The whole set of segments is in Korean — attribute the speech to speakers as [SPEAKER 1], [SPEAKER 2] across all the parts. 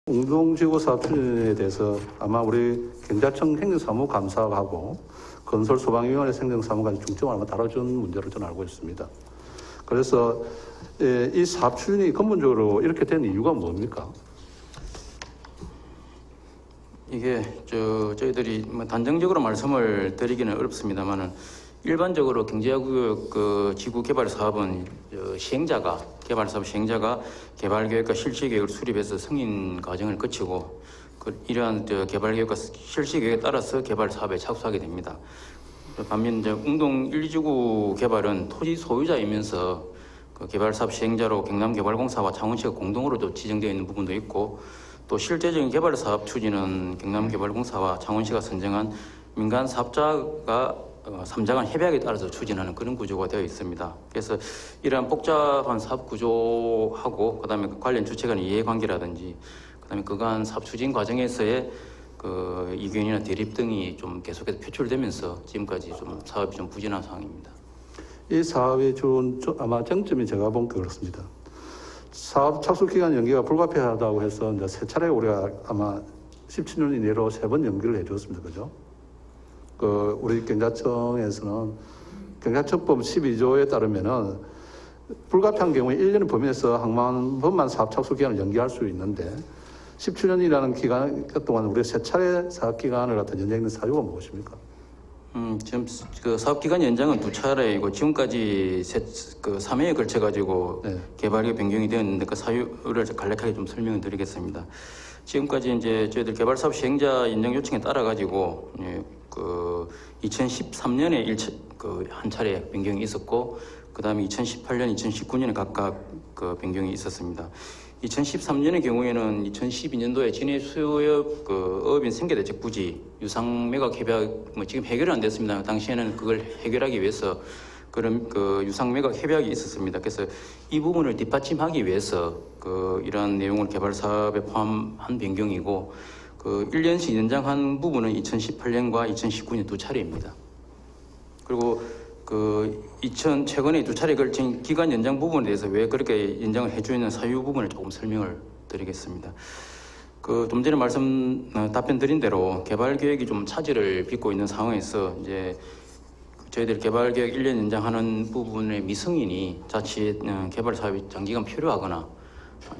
[SPEAKER 1] 웅동지구 사업 추진에 대해서 아마 우리 경자청 행정사무감사하고 건설소방위원회 행정사무관이 중점을 아마 다뤄준 문제로 저는 알고 있습니다. 그래서 이 사업 추진이 근본적으로 이렇게 된 이유가 뭡니까?
[SPEAKER 2] 이게 저희들이 뭐 단정적으로 말씀을 드리기는 어렵습니다만은 일반적으로 경제구역 지구 개발 사업은 개발 사업 시행자가 개발 계획과 실시 계획을 수립해서 승인 과정을 거치고 이러한 개발 계획과 실시 계획에 따라서 개발 사업에 착수하게 됩니다. 반면 웅동 1, 2지구 개발은 토지 소유자이면서 개발 사업 시행자로 경남개발공사와 창원시가 공동으로 지정되어 있는 부분도 있고, 또 실제적인 개발 사업 추진은 경남개발공사와 창원시가 선정한 민간 사업자가 3자 간 협약에 따라서 추진하는 그런 구조가 되어 있습니다. 그래서 이러한 복잡한 사업 구조하고 그다음에 관련 주체 간의 이해관계라든지 그다음에 그간 사업 추진 과정에서의 이견이나 대립 등이 좀 계속해서 표출되면서 지금까지 좀 사업이 좀 부진한 상황입니다.
[SPEAKER 1] 이 사업의 아마 정점이 제가 본 게 그렇습니다. 사업 착수 기간 연기가 불가피하다고 해서 이제 세 차례 우리가 아마 17년 이내로 3번 연기를 해줬습니다. 그죠? 우리 경자청에서는 경자청법 12조에 따르면은 불가피한 경우에 1년 범위에서 한 번만 사업 착수 기간을 연기할 수 있는데 17년이라는 기간 동안 우리가 3차례 사업 기간을 갖다 연장하는 사유가 무엇입니까?
[SPEAKER 2] 지금 사업 기간 연장은 2차례이고 지금까지 3회에 걸쳐 가지고 네. 개발이 변경이 되었는데 그 사유를 간략하게 좀 설명을 드리겠습니다. 지금까지 이제 저희들 개발 사업 시행자 인정 요청에 따라 가지고 2013년에 한 차례 변경이 있었고, 그 다음에 2018년, 2019년에 각각 변경이 있었습니다. 2013년의 경우에는 2012년도에 진해 수협 어업인 생계대책 부지 유상 매각 협약 지금 해결은 안 됐습니다. 당시에는 그걸 해결하기 위해서 그런 유상 매각 협약이 있었습니다. 그래서 이 부분을 뒷받침하기 위해서 이러한 내용을 개발 사업에 포함한 변경이고, 1년씩 연장한 부분은 2018년과 2019년 2차례입니다. 그리고 최근에 2차례 걸친 기간 연장 부분에 대해서 왜 그렇게 연장을 해주는 사유 부분을 조금 설명을 드리겠습니다. 좀 전에 답변 드린 대로 개발 계획이 좀 차질을 빚고 있는 상황에서 이제 저희들 개발 계획 1년 연장하는 부분의 미승인이 자칫 개발 사업이 장기간 필요하거나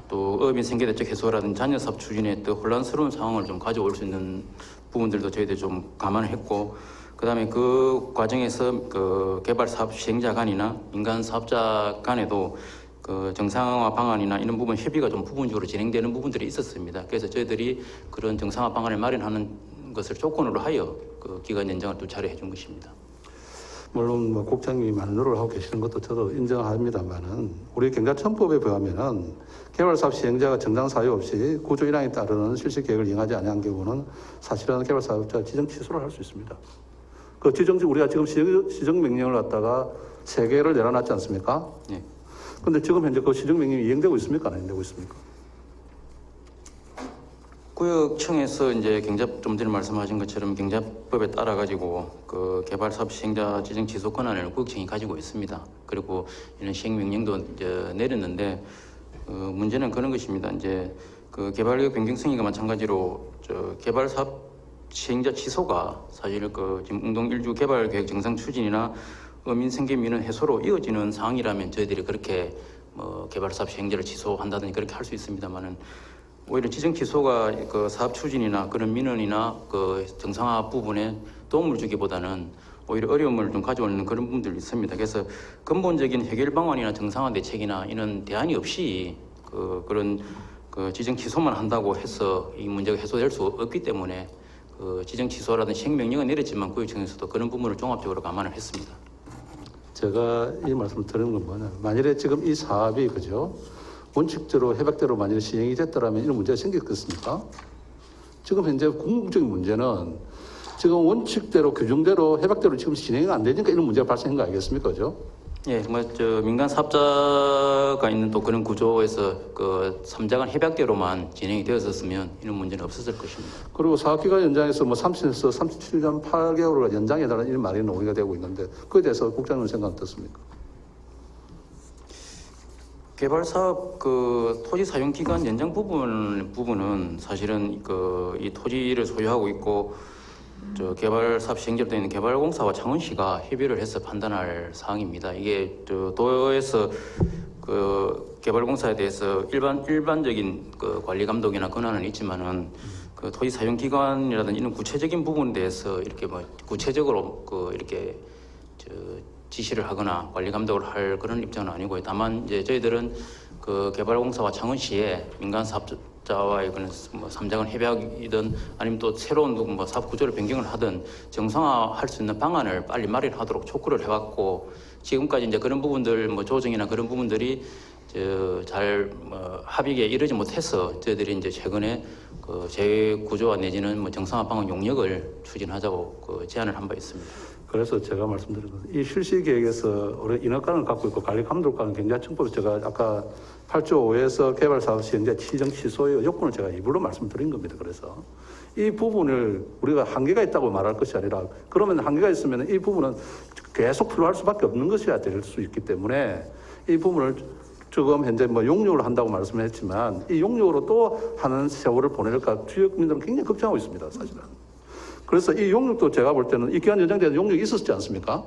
[SPEAKER 2] 또 어업인 생계대책 해소라든지 잔여 사업 추진에 또 혼란스러운 상황을 좀 가져올 수 있는 부분들도 저희들이 좀 감안을 했고, 그다음에 그 과정에서 개발 사업 시행자 간이나 민간 사업자 간에도 정상화 방안이나 이런 부분 협의가 좀 부분적으로 진행되는 부분들이 있었습니다. 그래서 저희들이 그런 정상화 방안을 마련하는 것을 조건으로 하여 기간 연장을 2차례 해준 것입니다.
[SPEAKER 1] 물론 국장님이 많은 노력을 하고 계시는 것도 저도 인정합니다만은 우리 경자청법에 의하면은 개발사업 시행자가 정당 사유 없이 구조 1항에 따르는 실시 계획을 이행하지 않은 경우는 사실은 개발사업자 지정 취소를 할 수 있습니다. 우리가 지금 시정 명령을 갖다가 3개를 내려놨지 않습니까? 네. 근데 지금 현재 그 시정 명령이 이행되고 있습니까? 안 이행되고 있습니까?
[SPEAKER 2] 구역청에서 이제 좀 전에 말씀하신 것처럼 경자법에 따라 가지고 개발 사업 시행자 지정 취소 권한을 구역청이 가지고 있습니다. 그리고 이런 시행 명령도 이제 내렸는데 문제는 그런 것입니다. 이제 개발 계획 변경 승인과 마찬가지로 개발 사업 시행자 취소가 사실 지금 웅동 1주 개발 계획 정상 추진이나 어민 생계 민원 해소로 이어지는 상황이라면 저희들이 그렇게 개발 사업 시행자를 취소한다든지 그렇게 할 수 있습니다만은 오히려 지정 취소가 사업 추진이나 그런 민원이나 정상화 부분에 도움을 주기보다는 오히려 어려움을 좀 가져오는 그런 부분들이 있습니다. 그래서 근본적인 해결 방안이나 정상화 대책이나 이런 대안이 없이 그런 지정 취소만 한다고 해서 이 문제가 해소될 수 없기 때문에 지정 취소라든지 시행 명령은 내렸지만 구역청에서도 그런 부분을 종합적으로 감안을 했습니다.
[SPEAKER 1] 제가 이 말씀을 드리는 건 뭐냐, 만일에 지금 이 사업이 그죠? 원칙대로 협약대로 만약에 시행이 됐더라면 이런 문제가 생겼겠습니까? 지금 현재 궁극적인 문제는 지금 원칙대로 규정대로 협약대로 지금 진행이 안 되니까 이런 문제가 발생한 거 아니겠습니까? 그죠?
[SPEAKER 2] 예, 민간 사업자가 있는 또 그런 구조에서 3자 간 협약대로만 진행이 되었었으면 이런 문제는 없었을 것입니다.
[SPEAKER 1] 그리고 사업기간 연장에서 30에서 37년 8개월을 연장해달라는 이런 말이 논의가 되고 있는데 그에 대해서 국장님 생각 어떻습니까?
[SPEAKER 2] 개발 사업 그 토지 사용 기간 연장 부분은 사실은 그 이 토지를 소유하고 있고 저 개발 사업 시행제로 되어 있는 개발공사와 창원시가 협의를 해서 판단할 사항입니다. 이게 저 도에서 그 개발공사에 대해서 일반적인 그 관리 감독이나 권한은 있지만은 그 토지 사용 기간이라든지 이런 구체적인 부분에 대해서 이렇게 뭐 구체적으로 그 이렇게 저 지시를 하거나 관리 감독을 할 그런 입장은 아니고요. 다만 이제 저희들은 그 개발공사와 창원시에 민간 사업자와의 그런 뭐 삼자간 협약이든 아니면 또 새로운 뭐 사업 구조를 변경을 하든 정상화할 수 있는 방안을 빨리 마련하도록 촉구를 해왔고 지금까지 이제 그런 부분들 뭐 조정이나 그런 부분들이 잘 뭐 합의에 이르지 못해서 저희들이 이제 최근에 그 재구조화 내지는 뭐 정상화 방안 용역을 추진하자고 그 제안을 한 바 있습니다.
[SPEAKER 1] 그래서 제가 말씀드린 건 이 실시 계획에서 우리 인허가는 갖고 있고 관리 감독관은 굉장히 청법에 제가 아까 8조 5에서 개발 사업 시행자 지정 취소의 요건을 제가 일부러 말씀드린 겁니다. 그래서 이 부분을 우리가 한계가 있다고 말할 것이 아니라 그러면 한계가 있으면 이 부분은 계속 필요할 수밖에 없는 것이야 될 수 있기 때문에 이 부분을 지금 현재 뭐 용역을 한다고 말씀했지만 이 용역으로 또 하는 세월을 보낼까 지역민들은 굉장히 걱정하고 있습니다. 사실은. 그래서 이 용역도 제가 볼 때는 이 기간 연장되는 용역이 있었지 않습니까?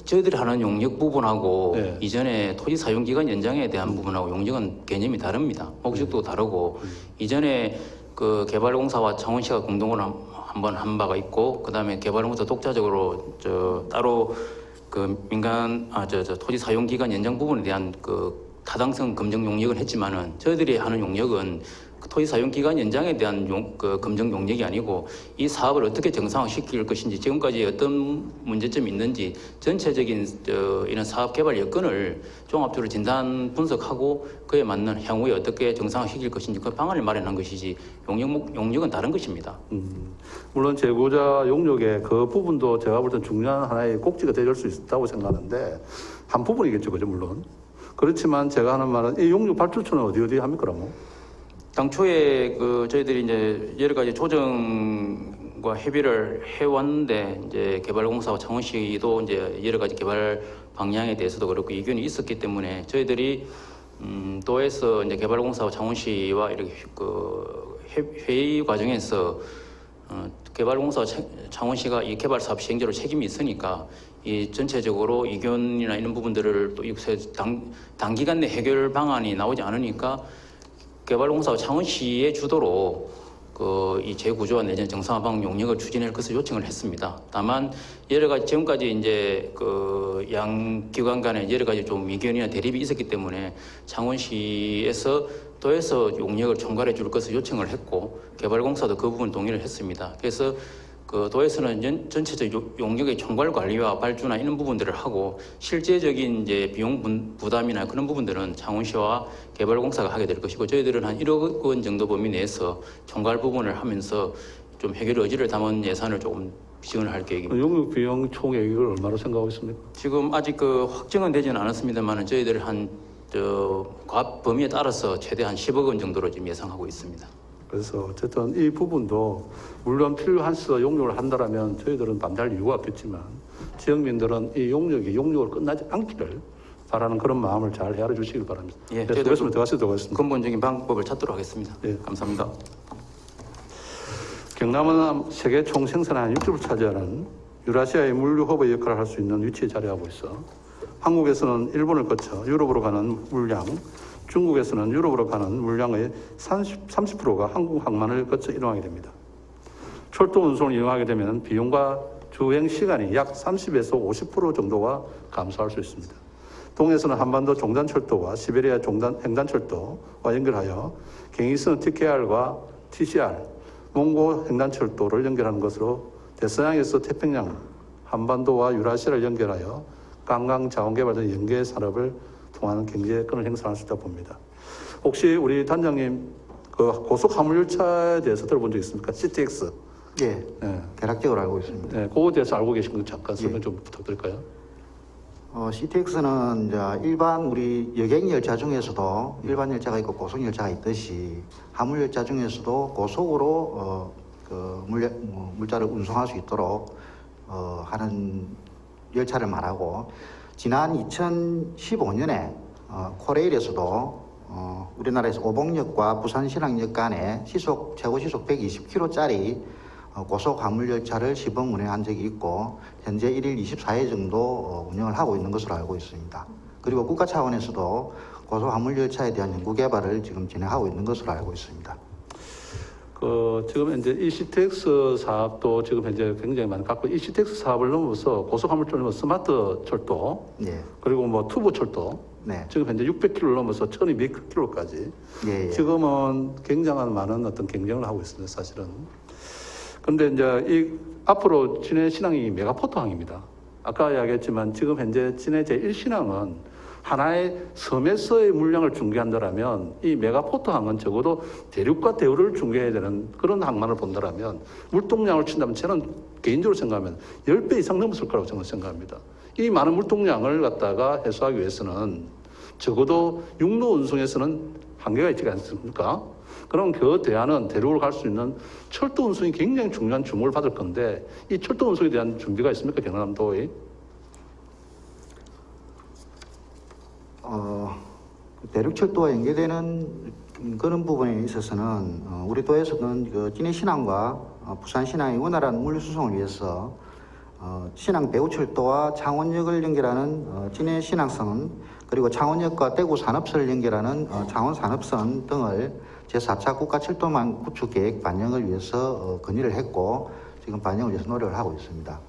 [SPEAKER 2] 저희들이 하는 용역 부분하고
[SPEAKER 1] 네.
[SPEAKER 2] 이전에 토지 사용 기간 연장에 대한 부분하고 용역은 개념이 다릅니다. 목적도 다르고 이전에 그 개발공사와 창원시가 공동으로 한번 한 바가 있고 그다음에 개발공사 독자적으로 따로 그 민간 토지 사용 기간 연장 부분에 대한 그 타당성 검증 용역을 했지만은 저희들이 하는 용역은 그 토지 사용 기간 연장에 대한 그 검증 용역이 아니고 이 사업을 어떻게 정상화시킬 것인지 지금까지 어떤 문제점이 있는지 전체적인 이런 사업 개발 여건을 종합적으로 진단 분석하고 그에 맞는 향후에 어떻게 정상화시킬 것인지 그 방안을 마련한 것이지 용역은 다른 것입니다.
[SPEAKER 1] 물론 재고자 용역의 그 부분도 제가 볼 땐 중요한 하나의 꼭지가 될 수 있다고 생각하는데 한 부분이겠죠, 그죠, 물론. 그렇지만 제가 하는 말은 이 용역 발주처는 어디 합니까, 그러면?
[SPEAKER 2] 당초에 그 저희들이 이제 여러 가지 조정과 협의를 해왔는데 이제 개발공사와 창원시도 이제 여러 가지 개발 방향에 대해서도 그렇고 의견이 있었기 때문에 저희들이 도에서 이제 개발공사와 창원시와 이렇게 그 회의 과정에서 개발공사와 창원시가 이 개발 사업 시행자로 책임이 있으니까 이 전체적으로 의견이나 이런 부분들을 또 단기간 내 해결 방안이 나오지 않으니까 개발공사와 창원시의 주도로 이 재구조화 내지는 정상화 방안 용역을 추진할 것을 요청을 했습니다. 다만 여러 가지 지금까지 이제 그 양 기관 간에 여러 가지 좀 의견이나 대립이 있었기 때문에 창원시에서 도에서 용역을 총괄해 줄 것을 요청을 했고 개발공사도 그 부분 동의를 했습니다. 그래서 그 도에서는 전체적 용역의 총괄 관리와 발주나 이런 부분들을 하고 실제적인 이제 비용 부담이나 그런 부분들은 창원시와 개발공사가 하게 될 것이고 저희들은 한 1억 원 정도 범위 내에서 총괄 부분을 하면서 좀 해결 의지를 담은 예산을 조금 지원을 할 계획입니다.
[SPEAKER 1] 용역 비용 총액을 얼마로 생각하고 있습니까?
[SPEAKER 2] 지금 아직 그 확정은 되지는 않았습니다만 저희들 범위에 따라서 최대한 10억 원 정도로 지금 예상하고 있습니다.
[SPEAKER 1] 그래서 어쨌든 이 부분도 물론 필요한 수 용역을 한다라면 저희들은 반대할 이유가 없겠지만 지역민들은 이 용역을 끝나지 않기를 바라는 그런 마음을 잘 헤아려 주시길 바랍니다.
[SPEAKER 2] 예,
[SPEAKER 1] 네, 수고했습니다. 들어가겠습니다.
[SPEAKER 2] 근본적인 방법을 찾도록 하겠습니다.
[SPEAKER 1] 예.
[SPEAKER 2] 감사합니다.
[SPEAKER 1] 경남은 세계 총 생산의 한 60%를 차지하는 유라시아의 물류 허브 역할을 할 수 있는 위치에 자리하고 있어 한국에서는 일본을 거쳐 유럽으로 가는 물량, 중국에서는 유럽으로 가는 물량의 30%가 한국 항만을 거쳐 이동하게 됩니다. 철도 운송을 이용하게 되면 비용과 주행 시간이 약 30에서 50% 정도가 감소할 수 있습니다. 동해에서는 한반도 종단철도와 시베리아 횡단철도와 연결하여 경의선 TKR과 TCR, 몽고 횡단철도를 연결하는 것으로 대서양에서 태평양, 한반도와 유라시아를 연결하여 관광 자원개발 등 연계 산업을 통하는 경제권을 행사할 수 있다고 봅니다. 혹시 우리 단장님 그 고속 화물열차에 대해서 들어본 적 있습니까? CTX.
[SPEAKER 3] 예,
[SPEAKER 1] 네.
[SPEAKER 3] 대략적으로 알고 있습니다.
[SPEAKER 1] 네, 그거에 대해서 알고 계신 거 잠깐 설명
[SPEAKER 3] 예.
[SPEAKER 1] 좀 부탁드릴까요?
[SPEAKER 3] CTX는 이제 일반 우리 여객 열차 중에서도 일반 열차가 있고 고속 열차가 있듯이 화물 열차 중에서도 고속으로 물자를 운송할 수 있도록 하는 열차를 말하고 지난 2015년에 코레일에서도 우리나라에서 오봉역과 부산신항역 간에 최고 시속 120km짜리 고속 화물 열차를 시범 운행한 적이 있고 현재 1일 24회 정도 운영을 하고 있는 것으로 알고 있습니다. 그리고 국가 차원에서도 고속 화물 열차에 대한 연구 개발을 지금 진행하고 있는 것으로 알고 있습니다.
[SPEAKER 1] 지금 현재 ECTX 사업도 지금 현재 굉장히 많이 갖고 ECTX 사업을 넘어서 고속화물철도 넘어 스마트 철도,
[SPEAKER 3] 예.
[SPEAKER 1] 그리고 뭐 투보 철도,
[SPEAKER 3] 네.
[SPEAKER 1] 지금 현재 600km 넘어서 1200km까지
[SPEAKER 3] 예, 예.
[SPEAKER 1] 지금은 굉장한 많은 어떤 경쟁을 하고 있습니다, 사실은. 그런데 이제 이 앞으로 진해 신항이 메가포트항입니다. 아까 이야기했지만 지금 현재 진해 제1신항은 하나의 섬에서의 물량을 중개한다라면 이 메가포트항은 적어도 대륙과 대우를 중개해야 되는 그런 항만을 본다라면 물동량을 친다면 저는 개인적으로 생각하면 10배 이상 넘었을 거라고 저는 생각합니다. 이 많은 물동량을 갖다가 해소하기 위해서는 적어도 육로 운송에서는 한계가 있지 않습니까? 그럼 그 대안은 대륙을 갈 수 있는 철도 운송이 굉장히 중요한 주목을 받을 건데 이 철도 운송에 대한 준비가 있습니까, 경남도에?
[SPEAKER 3] 대륙철도와 연계되는 그런 부분에 있어서는 우리 도에서는 그 진해신항과 부산신항의 원활한 물류수송을 위해서 신항 배후철도와 창원역을 연결하는 진해신항선 그리고 창원역과 대구 산업선을 연결하는 창원산업선 등을 제4차 국가철도망 구축 계획 반영을 위해서 건의를 했고 지금 반영을 위해서 노력을 하고 있습니다.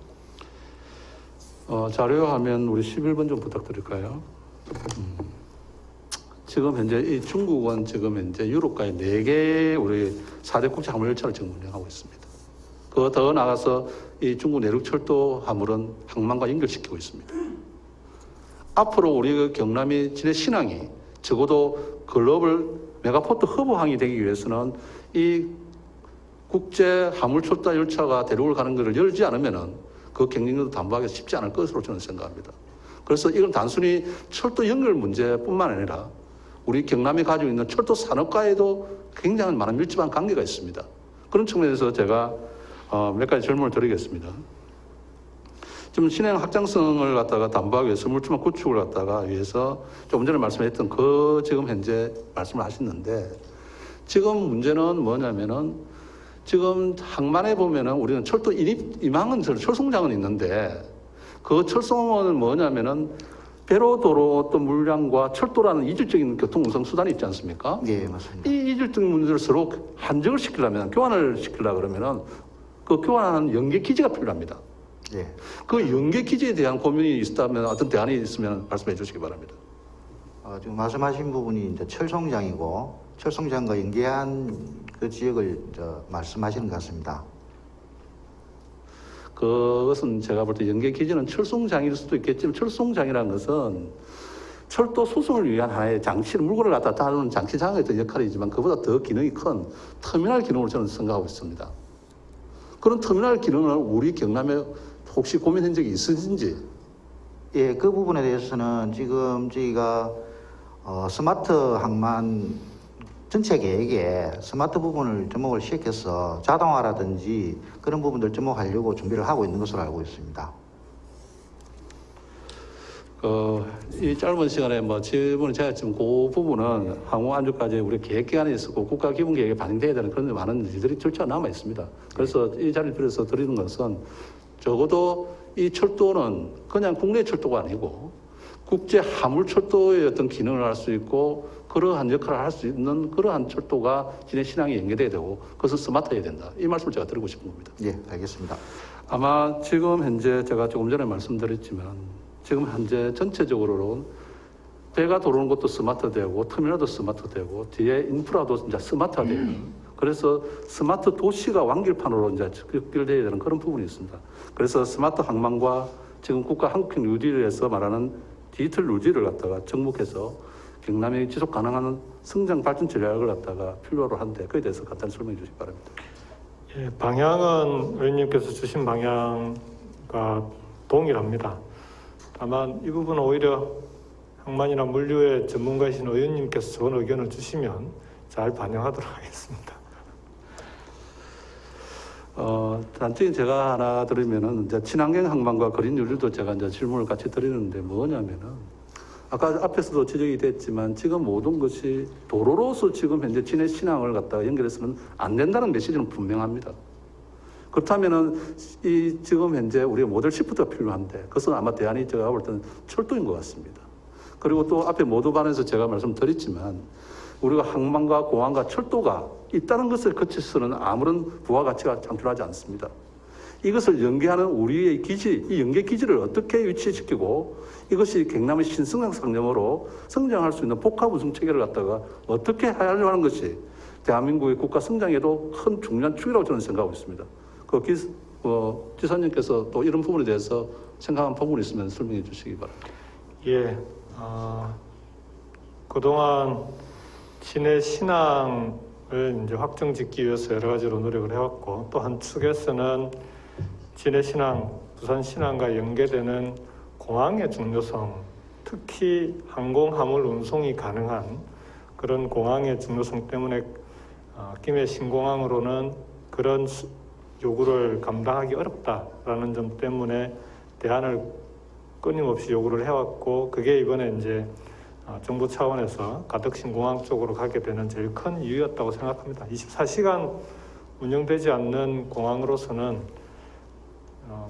[SPEAKER 1] 자료화면 우리 11번 좀 부탁드릴까요? 지금 현재 이 중국은 지금 현재 유럽과의 4개 우리 4대 국제 화물 열차를 지금 운영하고 있습니다. 그 더 나가서 이 중국 내륙철도 화물은 항만과 연결시키고 있습니다. 앞으로 우리 그 경남이 진해 신항이 적어도 글로벌 메가포트 허브항이 되기 위해서는 이 국제 화물철도 열차가 대륙을 가는 것을 열지 않으면은 그 경쟁력도 담보하기 쉽지 않을 것으로 저는 생각합니다. 그래서 이건 단순히 철도 연결 문제뿐만 아니라 우리 경남이 가지고 있는 철도 산업과에도 굉장히 많은 밀접한 관계가 있습니다. 그런 측면에서 제가 몇 가지 질문을 드리겠습니다. 지금 신행 확장성을 갖다가 담보하기 위해서 물주망 구축을 갖다가 위해서 조금 전에 말씀했던 그 지금 현재 말씀을 하셨는데 지금 문제는 뭐냐면은 지금 항만에 보면은 우리는 철도 임항은 철송장은 있는데 그 철송은 뭐냐면은 배로 도로 또 물량과 철도라는 이질적인 교통운송 수단이 있지 않습니까?
[SPEAKER 3] 예, 맞습니다.
[SPEAKER 1] 이 이질적인 문제를 서로 한정을 시키려면 교환을 시키려고 그러면은 그 교환하는 연계 기지가 필요합니다.
[SPEAKER 3] 예.
[SPEAKER 1] 그 연계 기지에 대한 고민이 있다면 어떤 대안이 있으면 말씀해 주시기 바랍니다.
[SPEAKER 3] 지금 말씀하신 부분이 이제 철송장이고 철송장과 연계한 그 지역을 말씀하시는 것 같습니다.
[SPEAKER 1] 그것은 제가 볼 때 연계 기지는 철송장일 수도 있겠지만 철송장이라는 것은 철도 수송을 위한 하나의 장치를 물건을 갖다 다루는 장치장의 어떤 역할이지만 그보다 더 기능이 큰 터미널 기능을 저는 생각하고 있습니다. 그런 터미널 기능을 우리 경남에 혹시 고민한 적이 있으신지?
[SPEAKER 3] 예, 그 부분에 대해서는 지금 저희가 스마트 항만 전체 계획에 스마트 부분을 접목을 시작해서 자동화라든지 그런 부분들 접목하려고 준비를 하고 있는 것으로 알고 있습니다.
[SPEAKER 1] 이 짧은 시간에 질문을 제가 지금 그 부분은 항공 안전까지 우리 계획 기간에 있었고 국가 기본 계획에 반영돼야 되는 그런 많은 일들이 절차가 남아 있습니다. 그래서 이 자리를 빌어서 드리는 것은 적어도 이 철도는 그냥 국내 철도가 아니고 국제 화물 철도의 어떤 기능을 할 수 있고 그러한 역할을 할 수 있는 그러한 철도가 진해 신항에 연계돼야 되고 그것은 스마트해야 된다. 이 말씀을 제가 드리고 싶은 겁니다.
[SPEAKER 3] 예, 알겠습니다.
[SPEAKER 1] 아마 지금 현재 제가 조금 전에 말씀드렸지만 지금 현재 전체적으로는 배가 들어오는 것도 스마트되고 터미널도 스마트되고 뒤에 인프라도 이제 스마트화되는 그래서 스마트 도시가 완결판으로 이제 연결되어야 되는 그런 부분이 있습니다. 그래서 스마트 항만과 지금 국가 한국형 뉴딜에서 말하는 디지털 뉴딜을 갖다가 접목해서 경남의 지속 가능한 성장 발전 전략을 갖다가 필요로 한데 그에 대해서 간단히 설명해 주시기 바랍니다.
[SPEAKER 4] 예, 방향은 의원님께서 주신 방향과 동일합니다. 다만 이 부분은 오히려 항만이나 물류의 전문가이신 의원님께서 좋은 의견을 주시면 잘 반영하도록 하겠습니다.
[SPEAKER 1] 단적인 제가 하나 드리면은 이제 친환경 항만과 그린 유류도 제가 이제 질문을 같이 드리는데 뭐냐면은 아까 앞에서도 지적이 됐지만 지금 모든 것이 도로로서 지금 현재 진해 신항을 갖다가 연결해서는 안 된다는 메시지는 분명합니다. 그렇다면은 이 지금 현재 우리가 모델 시프트가 필요한데 그것은 아마 대안이 제가 볼 때는 철도인 것 같습니다. 그리고 또 앞에 모두반에서 제가 말씀드렸지만 우리가 항만과 공항과 철도가 있다는 것을 거쳐서는 아무런 부가가치가 창출하지 않습니다. 이것을 연계하는 우리의 기지, 이 연계 기지를 어떻게 위치시키고 이것이 경남의 신성장 상점으로 성장할 수 있는 복합 운송 체계를 갖다가 어떻게 하려고 하는 것이 대한민국의 국가 성장에도 큰 중요한 축이라고 저는 생각하고 있습니다. 지사님께서 또 이런 부분에 대해서 생각한 부분이 있으면 설명해 주시기 바랍니다.
[SPEAKER 4] 예, 그동안 진해 신항을 이제 확정짓기 위해서 여러 가지로 노력을 해왔고 또 한 축에서는 진해 신항, 부산 신항과 연계되는 공항의 중요성, 특히 항공 화물 운송이 가능한 그런 공항의 중요성 때문에 김해 신공항으로는 그런 요구를 감당하기 어렵다라는 점 때문에 대안을 끊임없이 요구를 해왔고 그게 이번에 이제 정부 차원에서 가덕신공항 쪽으로 가게 되는 제일 큰 이유였다고 생각합니다. 24시간 운영되지 않는 공항으로서는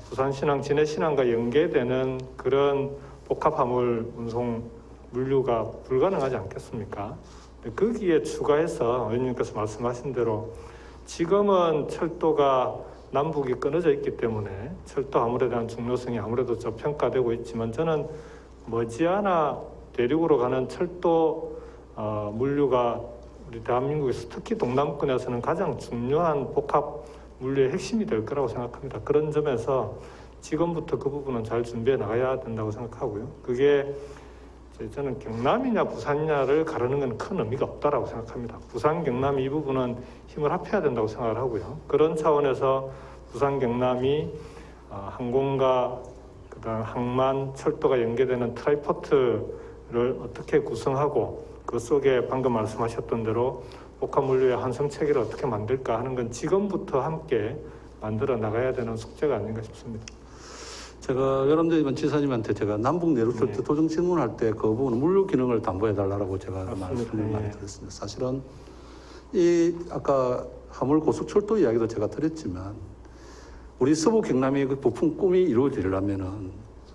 [SPEAKER 4] 부산신항, 진해신항과 연계되는 그런 복합화물 운송 물류가 불가능하지 않겠습니까? 거기에 추가해서 의원님께서 말씀하신 대로 지금은 철도가 남북이 끊어져 있기 때문에 철도 화물에 대한 중요성이 아무래도 저평가되고 있지만 저는 머지않아 대륙으로 가는 철도 물류가 우리 대한민국에서 특히 동남권에서는 가장 중요한 복합 물류의 핵심이 될 거라고 생각합니다. 그런 점에서 지금부터 그 부분은 잘 준비해 나가야 된다고 생각하고요. 그게 저는 경남이냐 부산이냐를 가르는 건 큰 의미가 없다라고 생각합니다. 부산, 경남 이 부분은 힘을 합해야 된다고 생각을 하고요. 그런 차원에서 부산, 경남이 항공과 그다음 항만, 철도가 연계되는 트라이포트를 어떻게 구성하고 그 속에 방금 말씀하셨던 대로 복합 물류의 한성 체계를 어떻게 만들까 하는 건 지금부터 함께 만들어 나가야 되는 숙제가 아닌가 싶습니다.
[SPEAKER 1] 제가 여러분들 지사님한테 제가 남북 내륙 철도 도정 질문할 때 그 부분 물류 기능을 담보해 달라고 제가 말씀을 많이 드렸습니다. 사실은 이 아까 화물 고속철도 이야기도 제가 드렸지만 우리 서부 경남의 그 부품 꿈이 이루어지려면은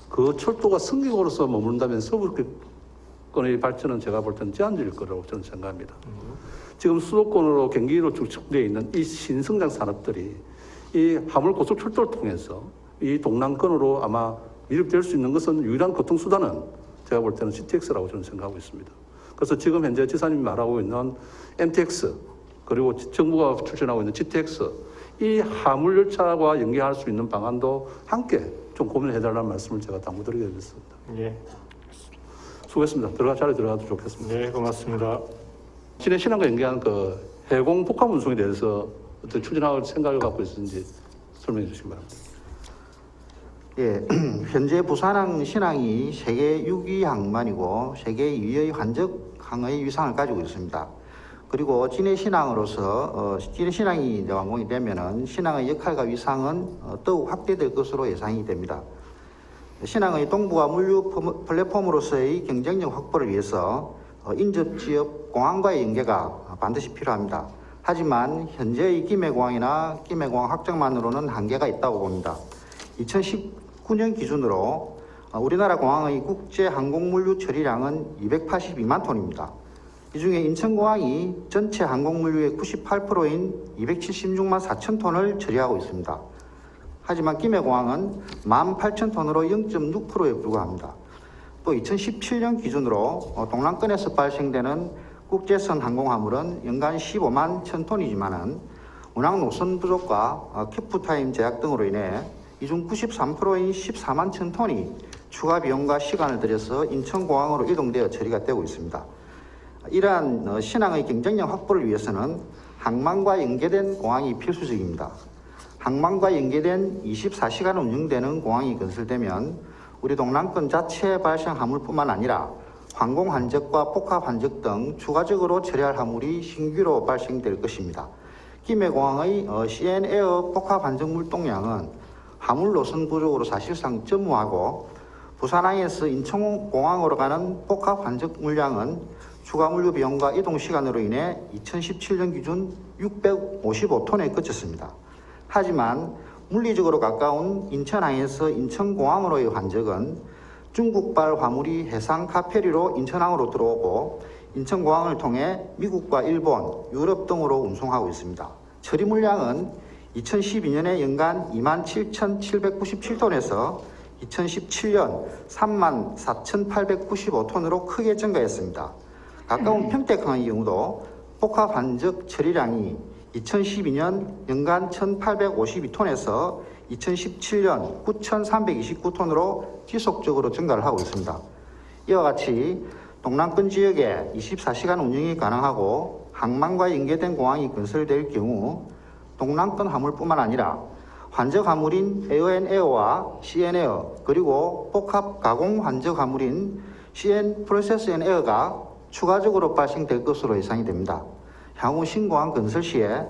[SPEAKER 1] 그 철도가 승객으로서 머문다면 서부권의 발전은 제가 볼 때는 제한적일 거라고 저는 생각합니다. 지금 수도권으로 경기로 축적되어 있는 이 신성장 산업들이 이 화물 고속철도를 통해서 이 동남권으로 아마 밀입될 수 있는 것은 유일한 교통수단은 제가 볼 때는 GTX라고 저는 생각하고 있습니다. 그래서 지금 현재 지사님이 말하고 있는 MTX 그리고 정부가 추진하고 있는 GTX 이 화물열차와 연계할 수 있는 방안도 함께 좀 고민해 달라는 말씀을 제가 당부드리겠습니다.
[SPEAKER 4] 예.
[SPEAKER 1] 수고했습니다. 자리에 들어가도 좋겠습니다.
[SPEAKER 4] 네, 고맙습니다.
[SPEAKER 1] 진해 신항과 연계한 그 해공 복합 운송에 대해서 어떤 추진할 생각을 갖고 있는지 설명해 주시기 바랍니다.
[SPEAKER 3] 예, 현재 부산항 신항이 세계 6위 항만이고 세계 2위의 환적항의 위상을 가지고 있습니다. 그리고 진해 신항으로서 진해 신항이 이제 완공이 되면은 신항의 역할과 위상은 더욱 확대될 것으로 예상이 됩니다. 신항의 동부와 물류 플랫폼으로서의 경쟁력 확보를 위해서 인접 지역 공항과의 연계가 반드시 필요합니다. 하지만 현재의 김해공항이나 김해공항 확장만으로는 한계가 있다고 봅니다. 2019년 기준으로 우리나라 공항의 국제 항공물류 처리량은 282만 톤입니다. 이 중에 인천공항이 전체 항공물류의 98%인 276만 4천 톤을 처리하고 있습니다. 하지만 김해공항은 18,000톤으로 0.6%에 불과합니다. 또 2017년 기준으로 동남권에서 발생되는 국제선 항공화물은 연간 15만 1,000톤이지만은 운항 노선 부족과 캐프타임 제약 등으로 인해 이 중 93%인 14만 1,000톤이 추가 비용과 시간을 들여서 인천공항으로 이동되어 처리가 되고 있습니다. 이러한 신항의 경쟁력 확보를 위해서는 항만과 연계된 공항이 필수적입니다. 항만과 연계된 24시간 운영되는 공항이 건설되면 우리 동남권 자체에 발생 화물뿐만 아니라 항공 환적과 복합 환적 등 추가적으로 처리할 화물이 신규로 발생될 것입니다. 김해공항의 CN에어 복합 환적 물동량은 화물 노선 부족으로 사실상 전무하고 부산항에서 인천공항으로 가는 복합 환적 물량은 추가 물류 비용과 이동 시간으로 인해 2017년 기준 655톤에 그쳤습니다. 하지만 물리적으로 가까운 인천항에서 인천공항으로의 환적은 중국발 화물이 해상 카페리로 인천항으로 들어오고 인천공항을 통해 미국과 일본, 유럽 등으로 운송하고 있습니다. 처리 물량은 2012년에 연간 27,797톤에서 2017년 34,895톤으로 크게 증가했습니다. 가까운 평택항의 경우도 복합 환적 처리량이 2012년 연간 1,852톤에서 2017년 9,329톤으로 지속적으로 증가를 하고 있습니다. 이와 같이 동남권 지역에 24시간 운영이 가능하고 항만과 연계된 공항이 건설될 경우 동남권 화물뿐만 아니라 환적 화물인 에어앤에어와 CN에어 그리고 복합 가공 환적 화물인 CN 프로세스 앤 에어가 추가적으로 발생될 것으로 예상이 됩니다. 향후 신공항 건설 시에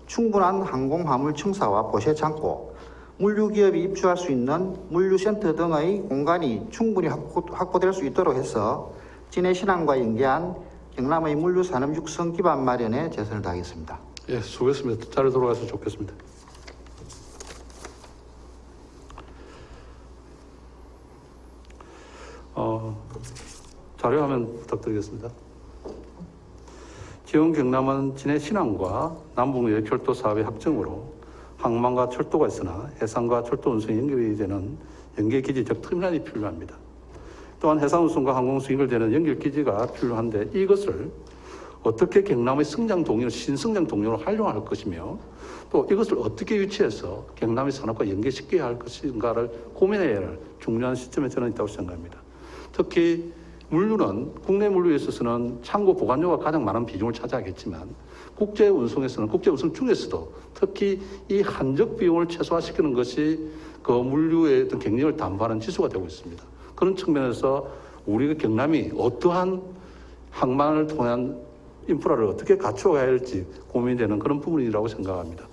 [SPEAKER 3] 충분한 항공 화물 청사와 보세 창고, 물류 기업이 입주할 수 있는 물류센터 등의 공간이 충분히 확보될 수 있도록 해서 진해 신항과 연계한 경남의 물류 산업 육성 기반 마련에 최선을 다하겠습니다.
[SPEAKER 1] 예, 수고했습니다. 자료 돌아가서 좋겠습니다. 자료화면 부탁드리겠습니다. 지원 경남은 진해 신항과 남북 여객철도 사업의 확정으로 항만과 철도가 있으나 해상과 철도 운송이 연결이 되는 연계기지적 터미널이 필요합니다. 또한 해상 운송과 항공운송 연결되는 연결기지가 필요한데 이것을 어떻게 경남의 성장 동력, 신성장 동력으로 활용할 것이며 또 이것을 어떻게 유치해서 경남의 산업과 연계시켜야 할 것인가를 고민해야 할 중요한 시점에 저는 있다고 생각합니다. 특히 물류는 국내 물류에 있어서는 창고 보관료가 가장 많은 비중을 차지하겠지만 국제 운송에서는 국제 운송 중에서도 특히 이 한적 비용을 최소화시키는 것이 그 물류의 어떤 경쟁을 담보하는 지수가 되고 있습니다. 그런 측면에서 우리가 경남이 어떠한 항만을 통한 인프라를 어떻게 갖춰가야 할지 고민되는 그런 부분이라고 생각합니다.